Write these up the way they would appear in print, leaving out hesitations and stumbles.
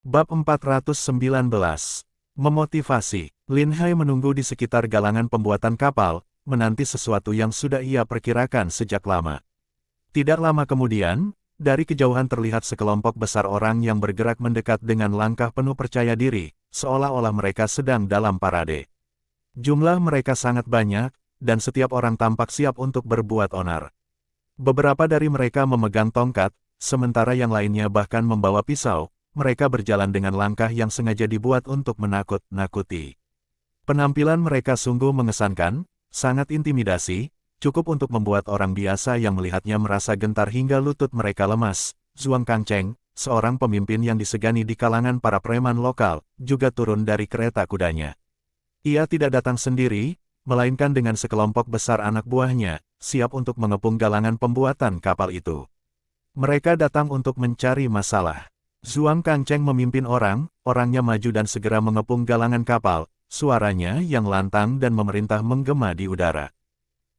Bab 419. Memotivasi. Lin Hai menunggu di sekitar galangan pembuatan kapal, menanti sesuatu yang sudah ia perkirakan sejak lama. Tidak lama kemudian, dari kejauhan terlihat sekelompok besar orang yang bergerak mendekat dengan langkah penuh percaya diri, seolah-olah mereka sedang dalam parade. Jumlah mereka sangat banyak, dan setiap orang tampak siap untuk berbuat onar. Beberapa dari mereka memegang tongkat, sementara yang lainnya bahkan membawa pisau. Mereka berjalan dengan langkah yang sengaja dibuat untuk menakut-nakuti. Penampilan mereka sungguh mengesankan, sangat intimidasi, cukup untuk membuat orang biasa yang melihatnya merasa gentar hingga lutut mereka lemas. Zhuang Kangcheng, seorang pemimpin yang disegani di kalangan para preman lokal, juga turun dari kereta kudanya. Ia tidak datang sendiri, melainkan dengan sekelompok besar anak buahnya, siap untuk mengepung galangan pembuatan kapal itu. Mereka datang untuk mencari masalah. Zhuang Kangcheng memimpin orangnya maju dan segera mengepung galangan kapal, suaranya yang lantang dan memerintah menggema di udara.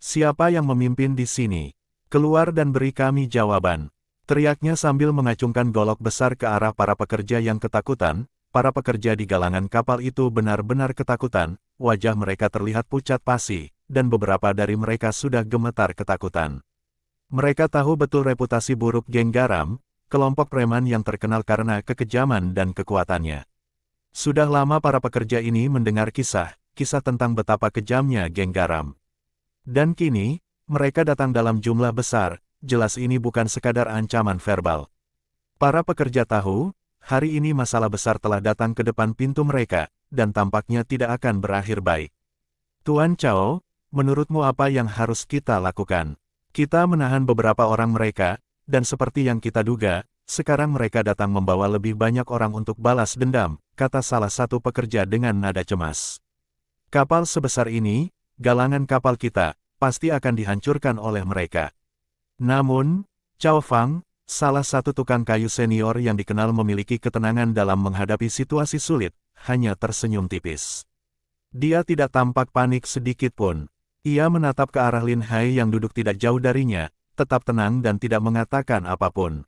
"Siapa yang memimpin di sini? Keluar dan beri kami jawaban," teriaknya sambil mengacungkan golok besar ke arah para pekerja yang ketakutan. Para pekerja di galangan kapal itu benar-benar ketakutan, wajah mereka terlihat pucat pasi, dan beberapa dari mereka sudah gemetar ketakutan. Mereka tahu betul reputasi buruk geng garam, kelompok preman yang terkenal karena kekejaman dan kekuatannya. Sudah lama para pekerja ini mendengar kisah tentang betapa kejamnya geng garam. Dan kini, mereka datang dalam jumlah besar, jelas ini bukan sekadar ancaman verbal. Para pekerja tahu, hari ini masalah besar telah datang ke depan pintu mereka, dan tampaknya tidak akan berakhir baik. "Tuan Chao, menurutmu apa yang harus kita lakukan? Kita menahan beberapa orang mereka, dan seperti yang kita duga, sekarang mereka datang membawa lebih banyak orang untuk balas dendam," kata salah satu pekerja dengan nada cemas. "Kapal sebesar ini, galangan kapal kita, pasti akan dihancurkan oleh mereka." Namun, Chao Fang, salah satu tukang kayu senior yang dikenal memiliki ketenangan dalam menghadapi situasi sulit, hanya tersenyum tipis. Dia tidak tampak panik sedikit pun. Ia menatap ke arah Lin Hai yang duduk tidak jauh darinya, tetap tenang dan tidak mengatakan apapun.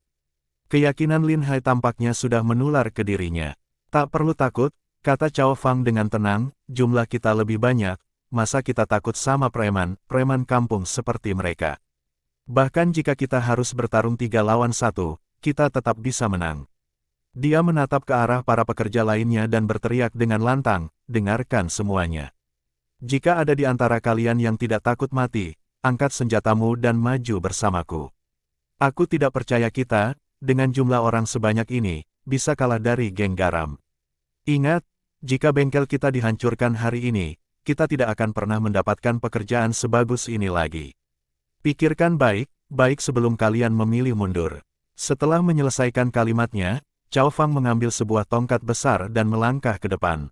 Keyakinan Lin Hai tampaknya sudah menular ke dirinya. "Tak perlu takut," kata Chao Fang dengan tenang, "jumlah kita lebih banyak, masa kita takut sama preman kampung seperti mereka. Bahkan jika kita harus bertarung 3 lawan 1, kita tetap bisa menang." Dia menatap ke arah para pekerja lainnya dan berteriak dengan lantang, "Dengarkan semuanya. Jika ada di antara kalian yang tidak takut mati, angkat senjatamu dan maju bersamaku. Aku tidak percaya kita, dengan jumlah orang sebanyak ini, bisa kalah dari geng garam. Ingat, jika bengkel kita dihancurkan hari ini, kita tidak akan pernah mendapatkan pekerjaan sebagus ini lagi. Pikirkan baik-baik sebelum kalian memilih mundur." Setelah menyelesaikan kalimatnya, Chao Fang mengambil sebuah tongkat besar dan melangkah ke depan.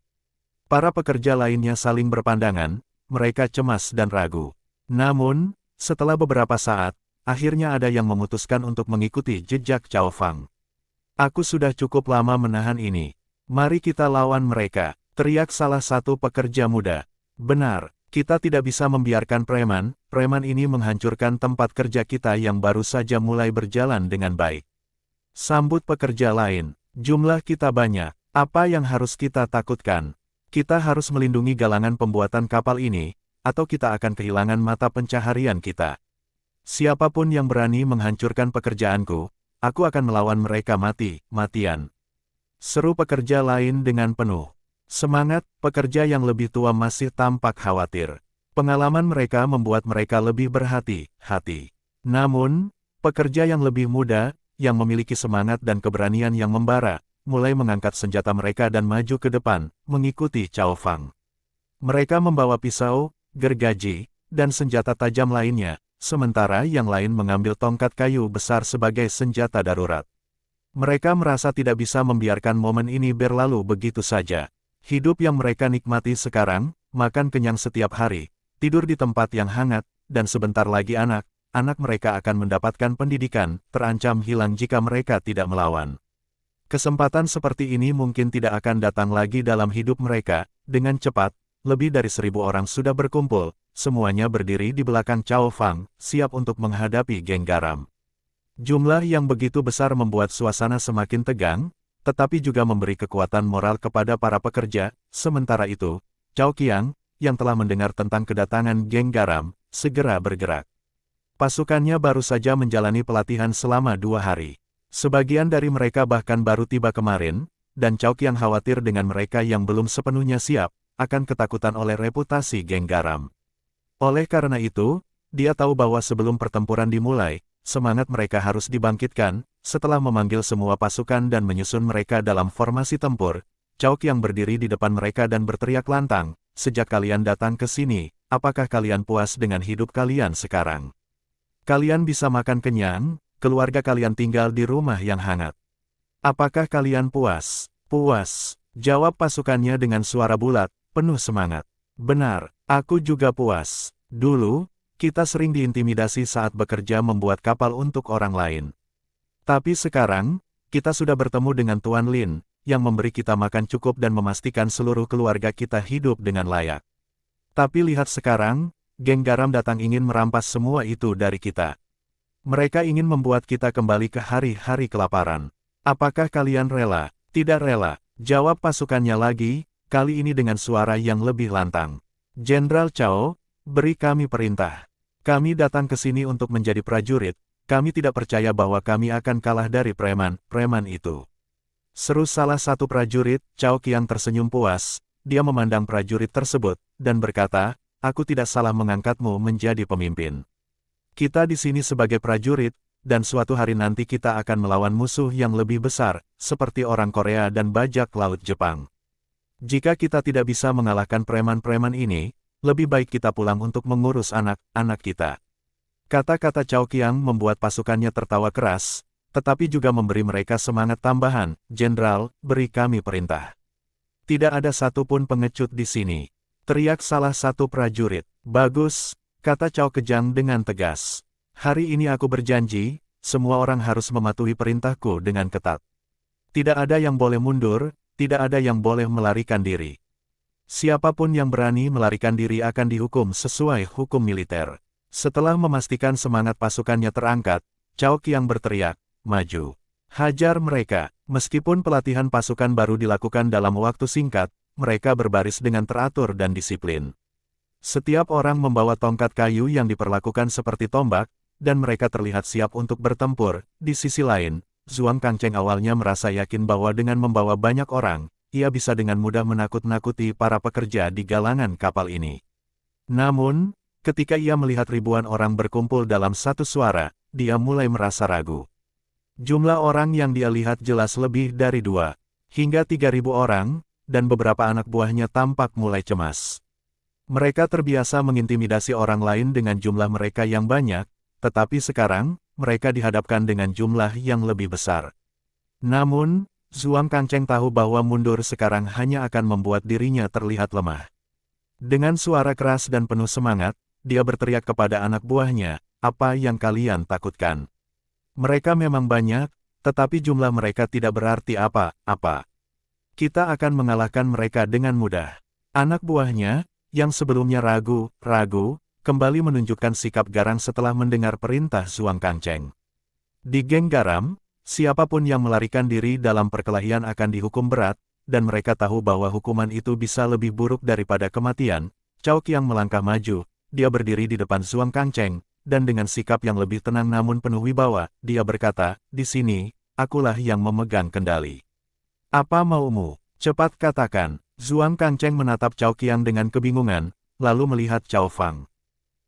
Para pekerja lainnya saling berpandangan, mereka cemas dan ragu. Namun, setelah beberapa saat, akhirnya ada yang memutuskan untuk mengikuti jejak Chao Fang. "Aku sudah cukup lama menahan ini. Mari kita lawan mereka," teriak salah satu pekerja muda. "Benar, kita tidak bisa membiarkan preman ini menghancurkan tempat kerja kita yang baru saja mulai berjalan dengan baik." Sambut pekerja lain, "Jumlah kita banyak, apa yang harus kita takutkan? Kita harus melindungi galangan pembuatan kapal ini, atau kita akan kehilangan mata pencaharian kita. Siapapun yang berani menghancurkan pekerjaanku, aku akan melawan mereka mati-matian." Seru pekerja lain dengan penuh semangat. Pekerja yang lebih tua masih tampak khawatir. Pengalaman mereka membuat mereka lebih berhati-hati. Namun, pekerja yang lebih muda, yang memiliki semangat dan keberanian yang membara, mulai mengangkat senjata mereka dan maju ke depan, mengikuti Chao Fang. Mereka membawa pisau, gergaji, dan senjata tajam lainnya, sementara yang lain mengambil tongkat kayu besar sebagai senjata darurat. Mereka merasa tidak bisa membiarkan momen ini berlalu begitu saja. Hidup yang mereka nikmati sekarang, makan kenyang setiap hari, tidur di tempat yang hangat, dan sebentar lagi anak mereka akan mendapatkan pendidikan, terancam hilang jika mereka tidak melawan. Kesempatan seperti ini mungkin tidak akan datang lagi dalam hidup mereka. Dengan cepat, lebih dari 1.000 orang sudah berkumpul, semuanya berdiri di belakang Chao Fang, siap untuk menghadapi geng garam. Jumlah yang begitu besar membuat suasana semakin tegang, tetapi juga memberi kekuatan moral kepada para pekerja. Sementara itu, Cao Qiang, yang telah mendengar tentang kedatangan geng garam, segera bergerak. Pasukannya baru saja menjalani pelatihan selama 2 hari. Sebagian dari mereka bahkan baru tiba kemarin, dan Cao Qiang khawatir dengan mereka yang belum sepenuhnya siap, akan ketakutan oleh reputasi geng garam. Oleh karena itu, dia tahu bahwa sebelum pertempuran dimulai, semangat mereka harus dibangkitkan. Setelah memanggil semua pasukan dan menyusun mereka dalam formasi tempur, Cao Qiang berdiri di depan mereka dan berteriak lantang, "Sejak kalian datang ke sini, apakah kalian puas dengan hidup kalian sekarang? Kalian bisa makan kenyang, keluarga kalian tinggal di rumah yang hangat. Apakah kalian puas?" "Puas," jawab pasukannya dengan suara bulat, penuh semangat. "Benar, aku juga puas. Dulu, kita sering diintimidasi saat bekerja membuat kapal untuk orang lain. Tapi sekarang, kita sudah bertemu dengan Tuan Lin, yang memberi kita makan cukup dan memastikan seluruh keluarga kita hidup dengan layak. Tapi lihat sekarang, geng garam datang ingin merampas semua itu dari kita. Mereka ingin membuat kita kembali ke hari-hari kelaparan. Apakah kalian rela?" "Tidak rela," jawab pasukannya lagi, kali ini dengan suara yang lebih lantang. "Jenderal Cao, beri kami perintah. Kami datang ke sini untuk menjadi prajurit. Kami tidak percaya bahwa kami akan kalah dari preman itu," seru salah satu prajurit. Cao Qiang tersenyum puas, dia memandang prajurit tersebut, dan berkata, "Aku tidak salah mengangkatmu menjadi pemimpin. Kita di sini sebagai prajurit, dan suatu hari nanti kita akan melawan musuh yang lebih besar, seperti orang Korea dan bajak laut Jepang. Jika kita tidak bisa mengalahkan preman-preman ini, lebih baik kita pulang untuk mengurus anak-anak kita." Kata-kata Cao Qiang membuat pasukannya tertawa keras, tetapi juga memberi mereka semangat tambahan. "Jenderal, beri kami perintah." "Tidak ada satupun pengecut di sini," teriak salah satu prajurit. "Bagus," kata Cao Qiang dengan tegas. "Hari ini aku berjanji, semua orang harus mematuhi perintahku dengan ketat. Tidak ada yang boleh mundur, tidak ada yang boleh melarikan diri. Siapapun yang berani melarikan diri akan dihukum sesuai hukum militer." Setelah memastikan semangat pasukannya terangkat, Cao Qiang berteriak, "Maju! Hajar mereka!" Meskipun pelatihan pasukan baru dilakukan dalam waktu singkat, mereka berbaris dengan teratur dan disiplin. Setiap orang membawa tongkat kayu yang diperlakukan seperti tombak, dan mereka terlihat siap untuk bertempur. Di sisi lain, Zhuang Kangcheng awalnya merasa yakin bahwa dengan membawa banyak orang, ia bisa dengan mudah menakut-nakuti para pekerja di galangan kapal ini. Namun, ketika ia melihat ribuan orang berkumpul dalam satu suara, dia mulai merasa ragu. Jumlah orang yang dia lihat jelas lebih dari 2 hingga 3.000 orang, dan beberapa anak buahnya tampak mulai cemas. Mereka terbiasa mengintimidasi orang lain dengan jumlah mereka yang banyak, tetapi sekarang, mereka dihadapkan dengan jumlah yang lebih besar. Namun, Zhuang Kangcheng tahu bahwa mundur sekarang hanya akan membuat dirinya terlihat lemah. Dengan suara keras dan penuh semangat, dia berteriak kepada anak buahnya, "Apa yang kalian takutkan? Mereka memang banyak, tetapi jumlah mereka tidak berarti apa-apa. Kita akan mengalahkan mereka dengan mudah." Anak buahnya, yang sebelumnya ragu, kembali menunjukkan sikap garang setelah mendengar perintah Zhuang Kangcheng. Di geng garam, siapapun yang melarikan diri dalam perkelahian akan dihukum berat, dan mereka tahu bahwa hukuman itu bisa lebih buruk daripada kematian. Cao Qiang melangkah maju. Dia berdiri di depan Zhuang Kangcheng, dan dengan sikap yang lebih tenang namun penuh wibawa, dia berkata, "Di sini, akulah yang memegang kendali. Apa maumu? Cepat katakan." Zhuang Kangcheng menatap Cao Qiang dengan kebingungan, lalu melihat Cao Fang.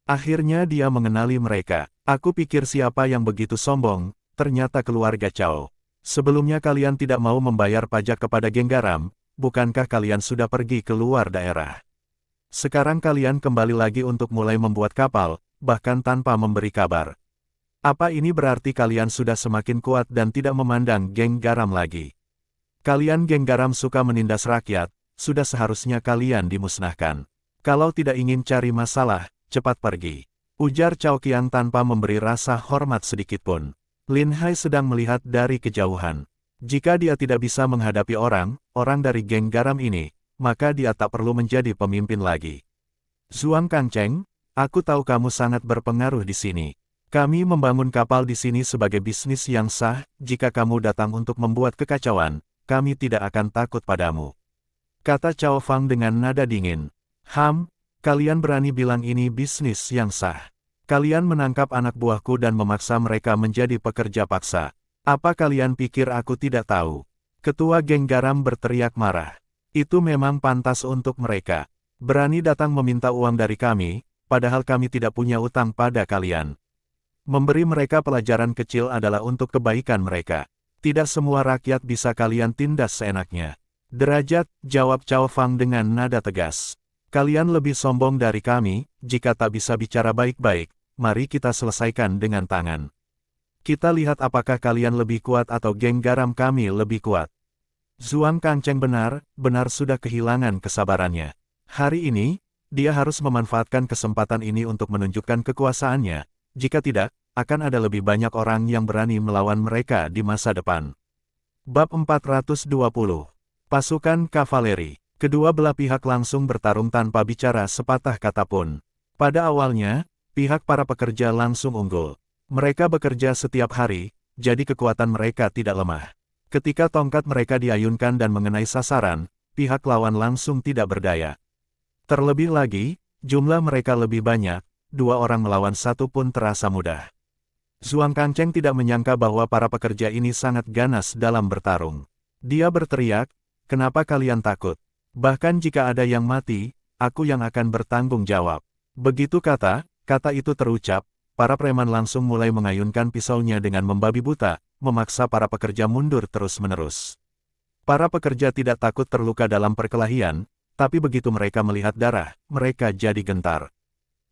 Akhirnya dia mengenali mereka. "Aku pikir siapa yang begitu sombong, ternyata keluarga Cao. Sebelumnya kalian tidak mau membayar pajak kepada geng garam, bukankah kalian sudah pergi ke luar daerah? Sekarang kalian kembali lagi untuk mulai membuat kapal, bahkan tanpa memberi kabar. Apa ini berarti kalian sudah semakin kuat dan tidak memandang geng garam lagi? Kalian geng garam suka menindas rakyat, sudah seharusnya kalian dimusnahkan. Kalau tidak ingin cari masalah, cepat pergi," ujar Cao Qiang tanpa memberi rasa hormat sedikitpun. Lin Hai sedang melihat dari kejauhan. Jika dia tidak bisa menghadapi orang dari geng garam ini, maka dia tak perlu menjadi pemimpin lagi. "Zhuang Kangcheng, aku tahu kamu sangat berpengaruh di sini. Kami membangun kapal di sini sebagai bisnis yang sah. Jika kamu datang untuk membuat kekacauan, kami tidak akan takut padamu. Kata Cao Fang dengan nada dingin. Kalian berani bilang ini bisnis yang sah. Kalian menangkap anak buahku dan memaksa mereka menjadi pekerja paksa. Apa kalian pikir aku tidak tahu? Ketua geng garam berteriak marah. Itu memang pantas untuk mereka. Berani datang meminta uang dari kami, padahal kami tidak punya utang pada kalian. Memberi mereka pelajaran kecil adalah untuk kebaikan mereka. Tidak semua rakyat bisa kalian tindas seenaknya. Derajat, jawab Cao Fang dengan nada tegas. Kalian lebih sombong dari kami, jika tak bisa bicara baik-baik, mari kita selesaikan dengan tangan. Kita lihat apakah kalian lebih kuat atau geng garam kami lebih kuat. Zhuang Kangcheng benar-benar sudah kehilangan kesabarannya. Hari ini, dia harus memanfaatkan kesempatan ini untuk menunjukkan kekuasaannya. Jika tidak, akan ada lebih banyak orang yang berani melawan mereka di masa depan. Bab 420. Pasukan kavaleri. Kedua belah pihak langsung bertarung tanpa bicara sepatah kata pun. Pada awalnya, pihak para pekerja langsung unggul. Mereka bekerja setiap hari, jadi kekuatan mereka tidak lemah. Ketika tongkat mereka diayunkan dan mengenai sasaran, pihak lawan langsung tidak berdaya. Terlebih lagi, jumlah mereka lebih banyak, 2 orang melawan 1 pun terasa mudah. Zhuang Kangcheng tidak menyangka bahwa para pekerja ini sangat ganas dalam bertarung. Dia berteriak, kenapa kalian takut? Bahkan jika ada yang mati, aku yang akan bertanggung jawab. Begitu kata itu terucap, para preman langsung mulai mengayunkan pisaunya dengan membabi buta, memaksa para pekerja mundur terus-menerus. Para pekerja tidak takut terluka dalam perkelahian, tapi begitu mereka melihat darah, mereka jadi gentar.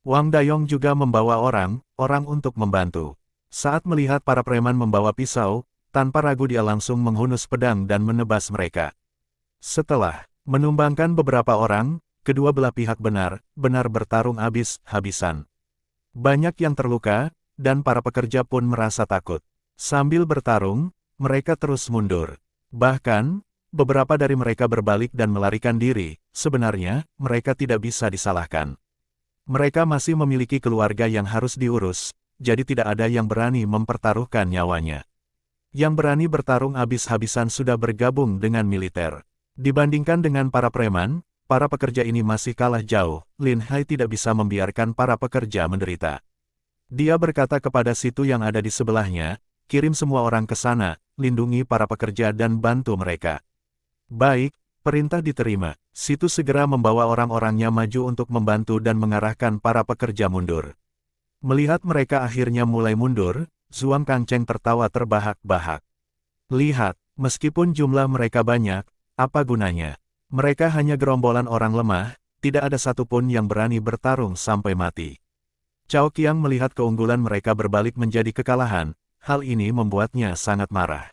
Wang Dayong juga membawa orang untuk membantu. Saat melihat para preman membawa pisau, tanpa ragu dia langsung menghunus pedang dan menebas mereka. Setelah menumbangkan beberapa orang, kedua belah pihak benar-benar bertarung habis-habisan. Banyak yang terluka, dan para pekerja pun merasa takut. Sambil bertarung, mereka terus mundur. Bahkan, beberapa dari mereka berbalik dan melarikan diri. Sebenarnya, mereka tidak bisa disalahkan. Mereka masih memiliki keluarga yang harus diurus, jadi tidak ada yang berani mempertaruhkan nyawanya. Yang berani bertarung habis-habisan sudah bergabung dengan militer. Dibandingkan dengan para preman, para pekerja ini masih kalah jauh. Lin Hai tidak bisa membiarkan para pekerja menderita. Dia berkata kepada situ yang ada di sebelahnya, kirim semua orang ke sana, lindungi para pekerja dan bantu mereka. Baik, perintah diterima. Situ segera membawa orang-orangnya maju untuk membantu dan mengarahkan para pekerja mundur. Melihat mereka akhirnya mulai mundur, Zhuang Kangcheng tertawa terbahak-bahak. Lihat, meskipun jumlah mereka banyak, apa gunanya? Mereka hanya gerombolan orang lemah, tidak ada satupun yang berani bertarung sampai mati. Cao Qiang melihat keunggulan mereka berbalik menjadi kekalahan, hal ini membuatnya sangat marah.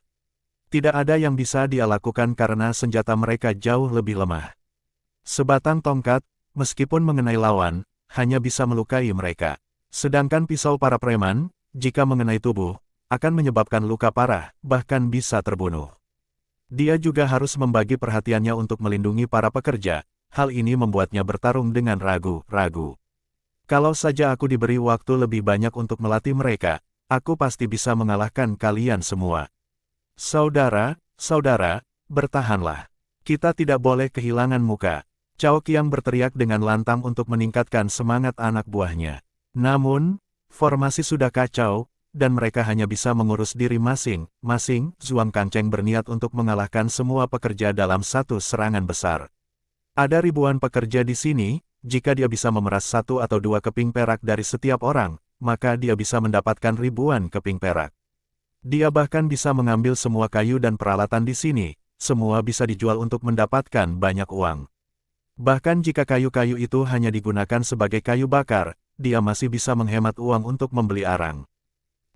Tidak ada yang bisa dia lakukan karena senjata mereka jauh lebih lemah. Sebatang tongkat, meskipun mengenai lawan, hanya bisa melukai mereka. Sedangkan pisau para preman, jika mengenai tubuh, akan menyebabkan luka parah, bahkan bisa terbunuh. Dia juga harus membagi perhatiannya untuk melindungi para pekerja, hal ini membuatnya bertarung dengan ragu-ragu. Kalau saja aku diberi waktu lebih banyak untuk melatih mereka, aku pasti bisa mengalahkan kalian semua. Saudara, bertahanlah. Kita tidak boleh kehilangan muka. Cao Qiang berteriak dengan lantang untuk meningkatkan semangat anak buahnya. Namun, formasi sudah kacau, dan mereka hanya bisa mengurus diri masing-masing. Zhuang Kangcheng berniat untuk mengalahkan semua pekerja dalam satu serangan besar. Ada ribuan pekerja di sini, jika dia bisa memeras 1 atau 2 keping perak dari setiap orang, maka dia bisa mendapatkan ribuan keping perak. Dia bahkan bisa mengambil semua kayu dan peralatan di sini, semua bisa dijual untuk mendapatkan banyak uang. Bahkan jika kayu-kayu itu hanya digunakan sebagai kayu bakar, dia masih bisa menghemat uang untuk membeli arang.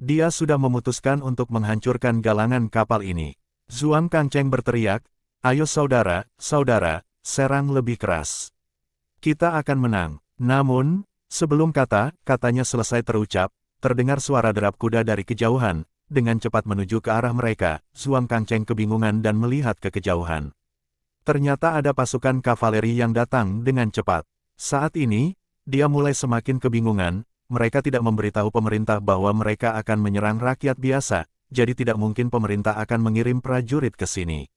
Dia sudah memutuskan untuk menghancurkan galangan kapal ini. Zhuang Kangcheng berteriak, ayo saudara, serang lebih keras. Kita akan menang. Namun, sebelum katanya selesai terucap, terdengar suara derap kuda dari kejauhan, dengan cepat menuju ke arah mereka. Zhuang Kangcheng kebingungan dan melihat ke kejauhan. Ternyata ada pasukan kavaleri yang datang dengan cepat. Saat ini, dia mulai semakin kebingungan, mereka tidak memberitahu pemerintah bahwa mereka akan menyerang rakyat biasa, jadi tidak mungkin pemerintah akan mengirim prajurit ke sini.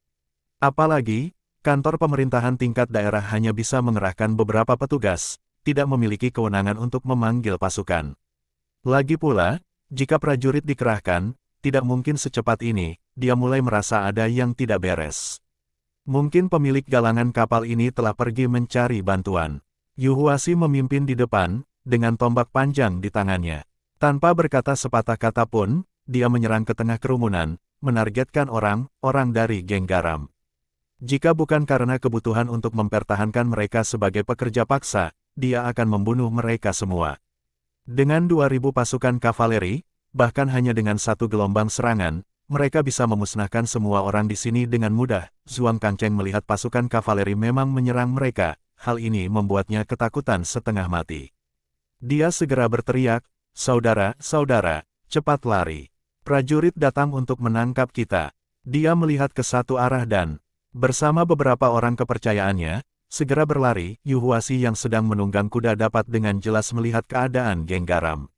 Apalagi, kantor pemerintahan tingkat daerah hanya bisa mengerahkan beberapa petugas, tidak memiliki kewenangan untuk memanggil pasukan. Lagi pula, jika prajurit dikerahkan, tidak mungkin secepat ini. Dia mulai merasa ada yang tidak beres. Mungkin pemilik galangan kapal ini telah pergi mencari bantuan. Yu Huasi memimpin di depan, dengan tombak panjang di tangannya. Tanpa berkata sepatah kata pun, dia menyerang ke tengah kerumunan, menargetkan orang-orang dari geng garam. Jika bukan karena kebutuhan untuk mempertahankan mereka sebagai pekerja paksa, dia akan membunuh mereka semua. Dengan 2.000 pasukan kavaleri, bahkan hanya dengan satu gelombang serangan, mereka bisa memusnahkan semua orang di sini dengan mudah. Zhuang Kangcheng melihat pasukan kavaleri memang menyerang mereka, hal ini membuatnya ketakutan setengah mati. Dia segera berteriak, "Saudara-saudara, cepat lari. Prajurit datang untuk menangkap kita." Dia melihat ke satu arah dan, bersama beberapa orang kepercayaannya, segera berlari. Yu Huasi yang sedang menunggang kuda dapat dengan jelas melihat keadaan geng garam.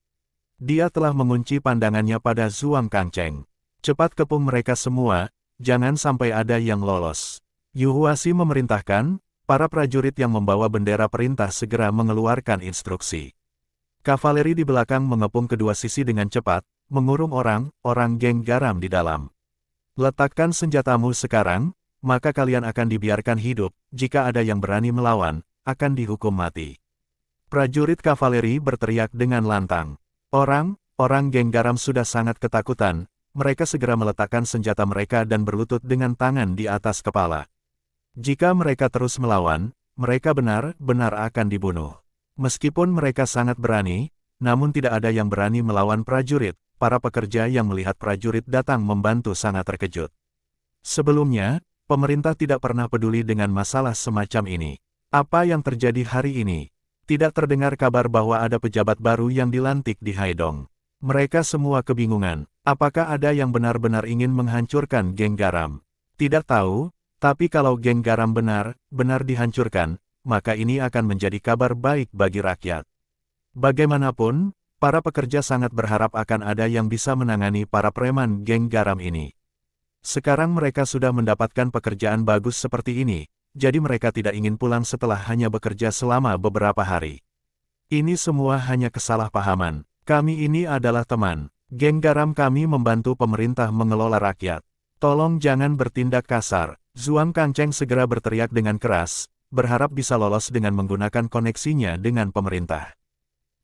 Dia telah mengunci pandangannya pada Zhuang Kangcheng. Cepat kepung mereka semua, jangan sampai ada yang lolos. Yu Huasi memerintahkan, para prajurit yang membawa bendera perintah segera mengeluarkan instruksi. Kavaleri di belakang mengepung kedua sisi dengan cepat, mengurung orang-orang geng garam di dalam. Letakkan senjatamu sekarang, maka kalian akan dibiarkan hidup. Jika ada yang berani melawan, akan dihukum mati. Prajurit kavaleri berteriak dengan lantang. Orang geng garam sudah sangat ketakutan, mereka segera meletakkan senjata mereka dan berlutut dengan tangan di atas kepala. Jika mereka terus melawan, mereka benar-benar akan dibunuh. Meskipun mereka sangat berani, namun tidak ada yang berani melawan prajurit. Para pekerja yang melihat prajurit datang membantu sangat terkejut. Sebelumnya, pemerintah tidak pernah peduli dengan masalah semacam ini. Apa yang terjadi hari ini? Tidak terdengar kabar bahwa ada pejabat baru yang dilantik di Haidong. Mereka semua kebingungan. Apakah ada yang benar-benar ingin menghancurkan geng garam? Tidak tahu, tapi kalau geng garam benar-benar dihancurkan, maka ini akan menjadi kabar baik bagi rakyat. Bagaimanapun, para pekerja sangat berharap akan ada yang bisa menangani para preman geng garam ini. Sekarang mereka sudah mendapatkan pekerjaan bagus seperti ini, jadi mereka tidak ingin pulang setelah hanya bekerja selama beberapa hari. Ini semua hanya kesalahpahaman. Kami ini adalah teman. Geng garam kami membantu pemerintah mengelola rakyat. Tolong jangan bertindak kasar. Zhuang Kangcheng segera berteriak dengan keras, berharap bisa lolos dengan menggunakan koneksinya dengan pemerintah.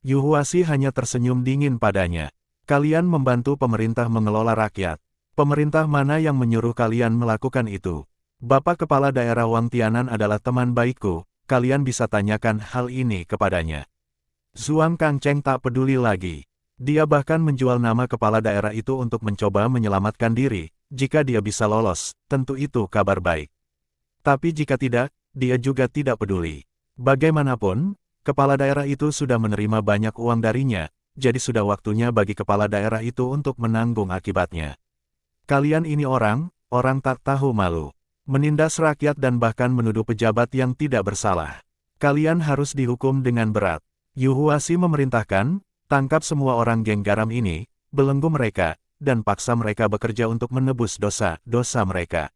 Yu Huasi hanya tersenyum dingin padanya. Kalian membantu pemerintah mengelola rakyat. Pemerintah mana yang menyuruh kalian melakukan itu? Bapak Kepala Daerah Wang Tianan adalah teman baikku, kalian bisa tanyakan hal ini kepadanya. Zhuang Kangcheng tak peduli lagi. Dia bahkan menjual nama kepala daerah itu untuk mencoba menyelamatkan diri. Jika dia bisa lolos, tentu itu kabar baik. Tapi jika tidak, dia juga tidak peduli. Bagaimanapun, kepala daerah itu sudah menerima banyak uang darinya, jadi sudah waktunya bagi kepala daerah itu untuk menanggung akibatnya. Kalian ini orang tak tahu malu. Menindas rakyat dan bahkan menuduh pejabat yang tidak bersalah. Kalian harus dihukum dengan berat. Yu Huasi memerintahkan, tangkap semua orang geng garam ini, belenggu mereka, dan paksa mereka bekerja untuk menebus dosa-dosa mereka.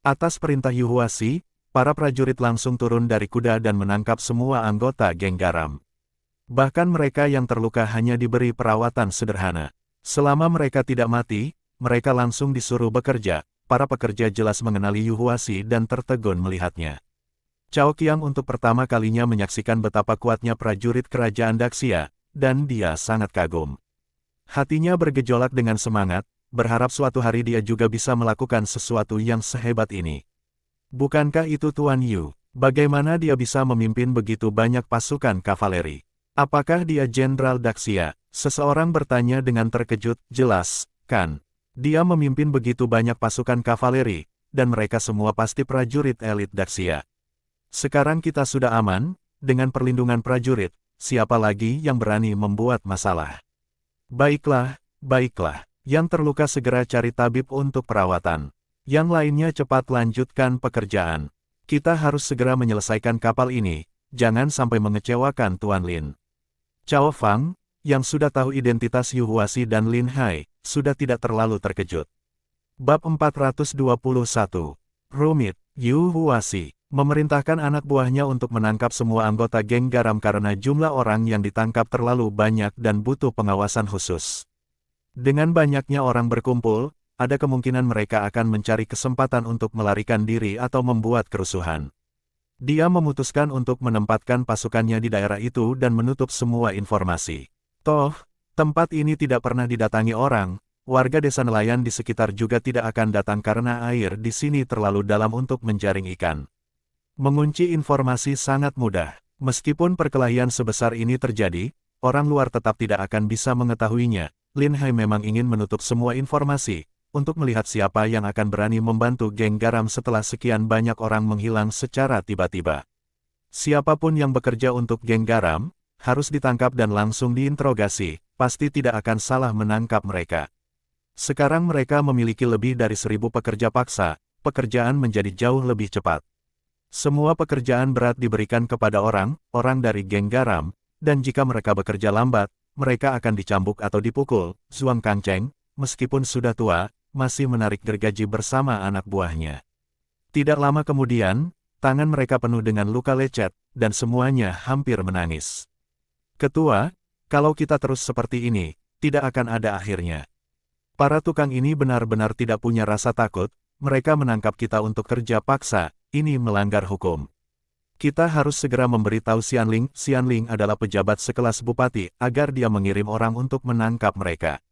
Atas perintah Yu Huasi, para prajurit langsung turun dari kuda dan menangkap semua anggota geng garam. Bahkan mereka yang terluka hanya diberi perawatan sederhana. Selama mereka tidak mati, mereka langsung disuruh bekerja. Para pekerja jelas mengenali Yu Huasi dan tertegun melihatnya. Cao Qiang untuk pertama kalinya menyaksikan betapa kuatnya prajurit kerajaan Daxia, dan dia sangat kagum. Hatinya bergejolak dengan semangat, berharap suatu hari dia juga bisa melakukan sesuatu yang sehebat ini. Bukankah itu Tuan Yu? Bagaimana dia bisa memimpin begitu banyak pasukan kavaleri? Apakah dia Jenderal Daxia? Seseorang bertanya dengan terkejut. Jelas, kan? Dia memimpin begitu banyak pasukan kavaleri, dan mereka semua pasti prajurit elit Daxia. Sekarang kita sudah aman, dengan perlindungan prajurit, siapa lagi yang berani membuat masalah? Baiklah, yang terluka segera cari tabib untuk perawatan. Yang lainnya cepat lanjutkan pekerjaan. Kita harus segera menyelesaikan kapal ini, jangan sampai mengecewakan Tuan Lin. Cao Fang, yang sudah tahu identitas Yu Huasi dan Lin Hai, sudah tidak terlalu terkejut. Bab 421. Rumit, Yu Huashi memerintahkan anak buahnya untuk menangkap semua anggota geng garam karena jumlah orang yang ditangkap terlalu banyak dan butuh pengawasan khusus. Dengan banyaknya orang berkumpul, ada kemungkinan mereka akan mencari kesempatan untuk melarikan diri atau membuat kerusuhan. Dia memutuskan untuk menempatkan pasukannya di daerah itu dan menutup semua informasi. Toh, tempat ini tidak pernah didatangi orang, warga desa nelayan di sekitar juga tidak akan datang karena air di sini terlalu dalam untuk menjaring ikan. Mengunci informasi sangat mudah. Meskipun perkelahian sebesar ini terjadi, orang luar tetap tidak akan bisa mengetahuinya. Lin Hai memang ingin menutup semua informasi, untuk melihat siapa yang akan berani membantu geng garam setelah sekian banyak orang menghilang secara tiba-tiba. Siapapun yang bekerja untuk geng garam, harus ditangkap dan langsung diinterogasi, pasti tidak akan salah menangkap mereka. Sekarang mereka memiliki lebih dari 1.000 pekerja paksa, pekerjaan menjadi jauh lebih cepat. Semua pekerjaan berat diberikan kepada orang dari geng garam, dan jika mereka bekerja lambat, mereka akan dicambuk atau dipukul. Zhuang Kangcheng, meskipun sudah tua, masih menarik gergaji bersama anak buahnya. Tidak lama kemudian, tangan mereka penuh dengan luka lecet, dan semuanya hampir menangis. Ketua, kalau kita terus seperti ini, tidak akan ada akhirnya. Para tukang ini benar-benar tidak punya rasa takut, mereka menangkap kita untuk kerja paksa, ini melanggar hukum. Kita harus segera memberitahu Xianling. Xianling adalah pejabat sekelas bupati, agar dia mengirim orang untuk menangkap mereka.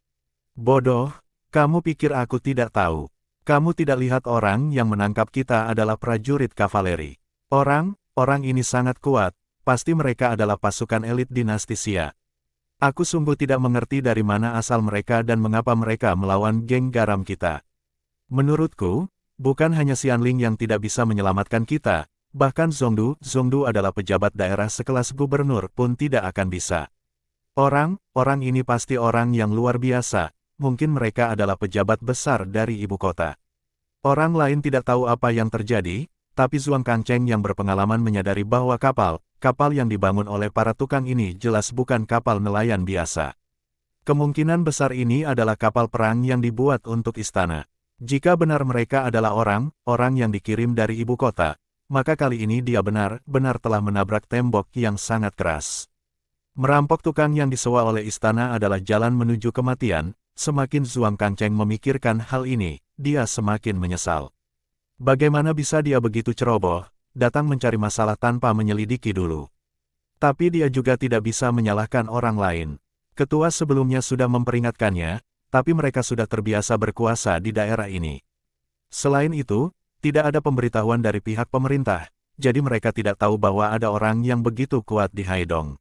Bodoh. Kamu pikir aku tidak tahu? Kamu tidak lihat orang yang menangkap kita adalah prajurit kavaleri. Orang ini sangat kuat, pasti mereka adalah pasukan elit dinasti Xia. Aku sungguh tidak mengerti dari mana asal mereka dan mengapa mereka melawan geng garam kita. Menurutku, bukan hanya Xianling yang tidak bisa menyelamatkan kita, bahkan Zhongdu adalah pejabat daerah sekelas gubernur pun tidak akan bisa. Orang ini pasti orang yang luar biasa. Mungkin mereka adalah pejabat besar dari ibu kota. Orang lain tidak tahu apa yang terjadi, tapi Zhuang Kangcheng yang berpengalaman menyadari bahwa kapal yang dibangun oleh para tukang ini jelas bukan kapal nelayan biasa. Kemungkinan besar ini adalah kapal perang yang dibuat untuk istana. Jika benar mereka adalah orang yang dikirim dari ibu kota, maka kali ini dia benar-benar telah menabrak tembok yang sangat keras. Merampok tukang yang disewa oleh istana adalah jalan menuju kematian. Semakin Zhuang Kangcheng memikirkan hal ini, dia semakin menyesal. Bagaimana bisa dia begitu ceroboh, datang mencari masalah tanpa menyelidiki dulu. Tapi dia juga tidak bisa menyalahkan orang lain. Ketua sebelumnya sudah memperingatkannya, tapi mereka sudah terbiasa berkuasa di daerah ini. Selain itu, tidak ada pemberitahuan dari pihak pemerintah, jadi mereka tidak tahu bahwa ada orang yang begitu kuat di Haidong.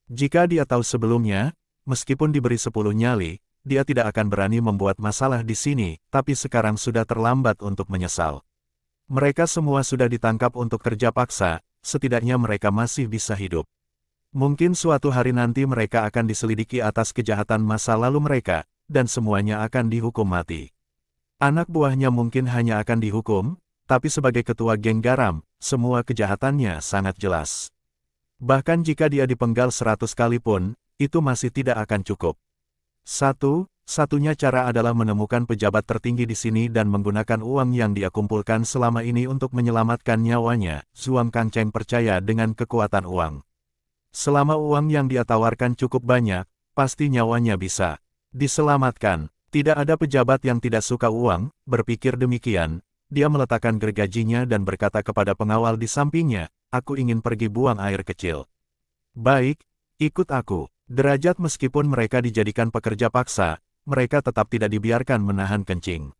Jika dia tahu sebelumnya, meskipun diberi 10 nyali, dia tidak akan berani membuat masalah di sini, tapi sekarang sudah terlambat untuk menyesal. Mereka semua sudah ditangkap untuk kerja paksa, setidaknya mereka masih bisa hidup. Mungkin suatu hari nanti mereka akan diselidiki atas kejahatan masa lalu mereka, dan semuanya akan dihukum mati. Anak buahnya mungkin hanya akan dihukum, tapi sebagai ketua geng garam, semua kejahatannya sangat jelas. Bahkan jika dia dipenggal 100 kali pun, itu masih tidak akan cukup. Satu-satunya cara adalah menemukan pejabat tertinggi di sini dan menggunakan uang yang dia kumpulkan selama ini untuk menyelamatkan nyawanya. Zhuang Kangcheng percaya dengan kekuatan uang. Selama uang yang dia tawarkan cukup banyak, pasti nyawanya bisa diselamatkan. Tidak ada pejabat yang tidak suka uang. Berpikir demikian, dia meletakkan gergajinya dan berkata kepada pengawal di sampingnya, "Aku ingin pergi buang air kecil." "Baik, ikut aku." Derajat meskipun mereka dijadikan pekerja paksa, mereka tetap tidak dibiarkan menahan kencing.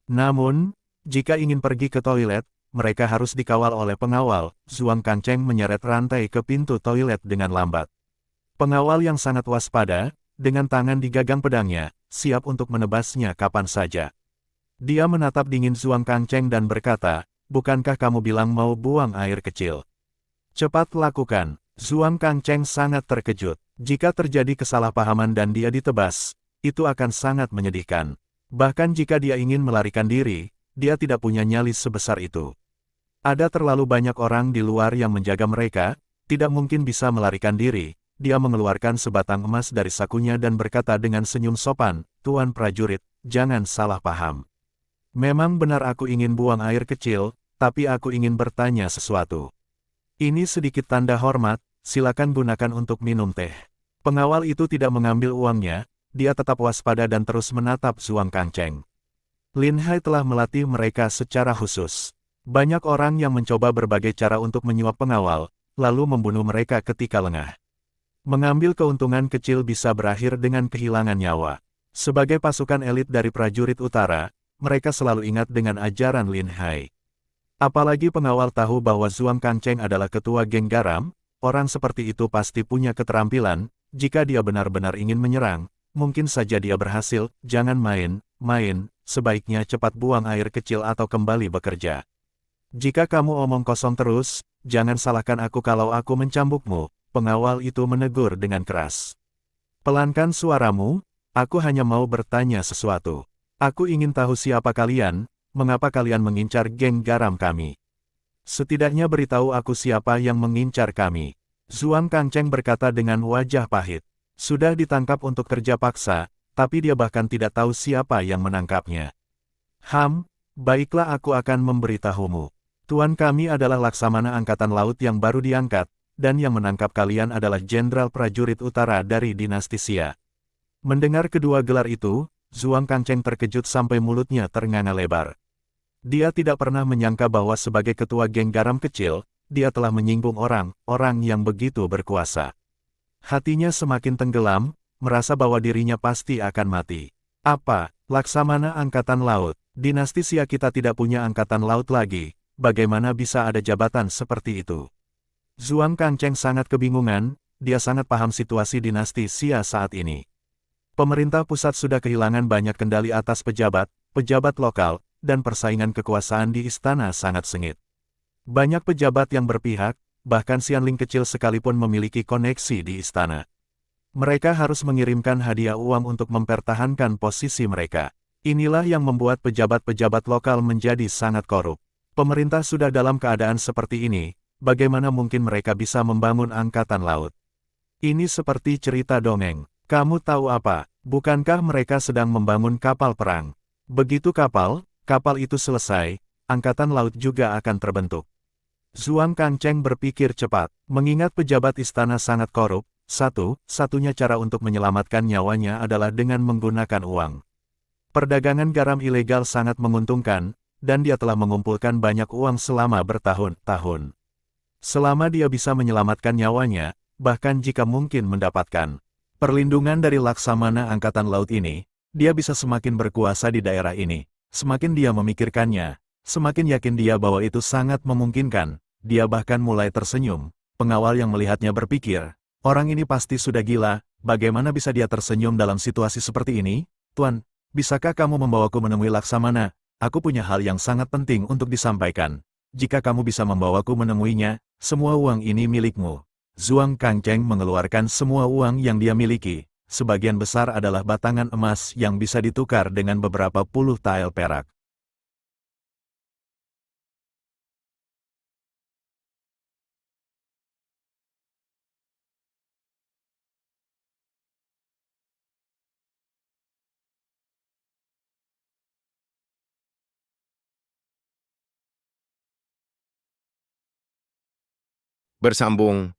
Namun, jika ingin pergi ke toilet, mereka harus dikawal oleh pengawal. Zhuang Kangcheng menyeret rantai ke pintu toilet dengan lambat. Pengawal yang sangat waspada, dengan tangan di gagang pedangnya, siap untuk menebasnya kapan saja. Dia menatap dingin Zhuang Kangcheng dan berkata, "Bukankah kamu bilang mau buang air kecil? Cepat lakukan." Zhuang Kangcheng sangat terkejut. Jika terjadi kesalahpahaman dan dia ditebas, itu akan sangat menyedihkan. Bahkan jika dia ingin melarikan diri, dia tidak punya nyali sebesar itu. Ada terlalu banyak orang di luar yang menjaga mereka, tidak mungkin bisa melarikan diri. Dia mengeluarkan sebatang emas dari sakunya dan berkata dengan senyum sopan, "Tuan prajurit, jangan salah paham. Memang benar aku ingin buang air kecil, tapi aku ingin bertanya sesuatu. Ini sedikit tanda hormat, silakan gunakan untuk minum teh. Pengawal itu tidak mengambil uangnya, dia tetap waspada dan terus menatap Zhuang Kangcheng. Lin Hai telah melatih mereka secara khusus. Banyak orang yang mencoba berbagai cara untuk menyuap pengawal, lalu membunuh mereka ketika lengah. Mengambil keuntungan kecil bisa berakhir dengan kehilangan nyawa. Sebagai pasukan elit dari prajurit utara, mereka selalu ingat dengan ajaran Lin Hai. Apalagi pengawal tahu bahwa Zhuang Kangcheng adalah ketua geng garam, orang seperti itu pasti punya keterampilan, jika dia benar-benar ingin menyerang, mungkin saja dia berhasil, jangan main, sebaiknya cepat buang air kecil atau kembali bekerja. Jika kamu omong kosong terus, jangan salahkan aku kalau aku mencambukmu, pengawal itu menegur dengan keras. Pelankan suaramu, aku hanya mau bertanya sesuatu. Aku ingin tahu siapa kalian, mengapa kalian mengincar geng garam kami. Setidaknya beritahu aku siapa yang mengincar kami. Zhuang Kangcheng berkata dengan wajah pahit. Sudah ditangkap untuk kerja paksa, tapi dia bahkan tidak tahu siapa yang menangkapnya. Baiklah aku akan memberitahumu. Tuan kami adalah Laksamana Angkatan Laut yang baru diangkat, dan yang menangkap kalian adalah Jenderal Prajurit Utara dari dinasti Xia. Mendengar kedua gelar itu, Zhuang Kangcheng terkejut sampai mulutnya ternganga lebar. Dia tidak pernah menyangka bahwa sebagai ketua geng garam kecil, dia telah menyinggung orang yang begitu berkuasa. Hatinya semakin tenggelam, merasa bahwa dirinya pasti akan mati. Apa, Laksamana Angkatan Laut, dinasti Xia kita tidak punya angkatan laut lagi, bagaimana bisa ada jabatan seperti itu? Zhuang Kangcheng sangat kebingungan, dia sangat paham situasi dinasti Xia saat ini. Pemerintah pusat sudah kehilangan banyak kendali atas pejabat lokal, dan persaingan kekuasaan di istana sangat sengit. Banyak pejabat yang berpihak, bahkan Xianling kecil sekalipun memiliki koneksi di istana. Mereka harus mengirimkan hadiah uang untuk mempertahankan posisi mereka. Inilah yang membuat pejabat-pejabat lokal menjadi sangat korup. Pemerintah sudah dalam keadaan seperti ini, bagaimana mungkin mereka bisa membangun angkatan laut? Ini seperti cerita dongeng. Kamu tahu apa? Bukankah mereka sedang membangun kapal perang? Begitu kapal itu selesai, angkatan laut juga akan terbentuk. Zhuang Kangcheng berpikir cepat, mengingat pejabat istana sangat korup, satu-satunya cara untuk menyelamatkan nyawanya adalah dengan menggunakan uang. Perdagangan garam ilegal sangat menguntungkan, dan dia telah mengumpulkan banyak uang selama bertahun-tahun. Selama dia bisa menyelamatkan nyawanya, bahkan jika mungkin mendapatkan perlindungan dari Laksamana Angkatan Laut ini, dia bisa semakin berkuasa di daerah ini. Semakin dia memikirkannya, semakin yakin dia bahwa itu sangat memungkinkan. Dia bahkan mulai tersenyum. Pengawal yang melihatnya berpikir, orang ini pasti sudah gila, bagaimana bisa dia tersenyum dalam situasi seperti ini? Tuan, bisakah kamu membawaku menemui Laksamana? Aku punya hal yang sangat penting untuk disampaikan. Jika kamu bisa membawaku menemuinya, semua uang ini milikmu. Zhuang Kangcheng mengeluarkan semua uang yang dia miliki. Sebagian besar adalah batangan emas yang bisa ditukar dengan beberapa puluh tael perak. Bersambung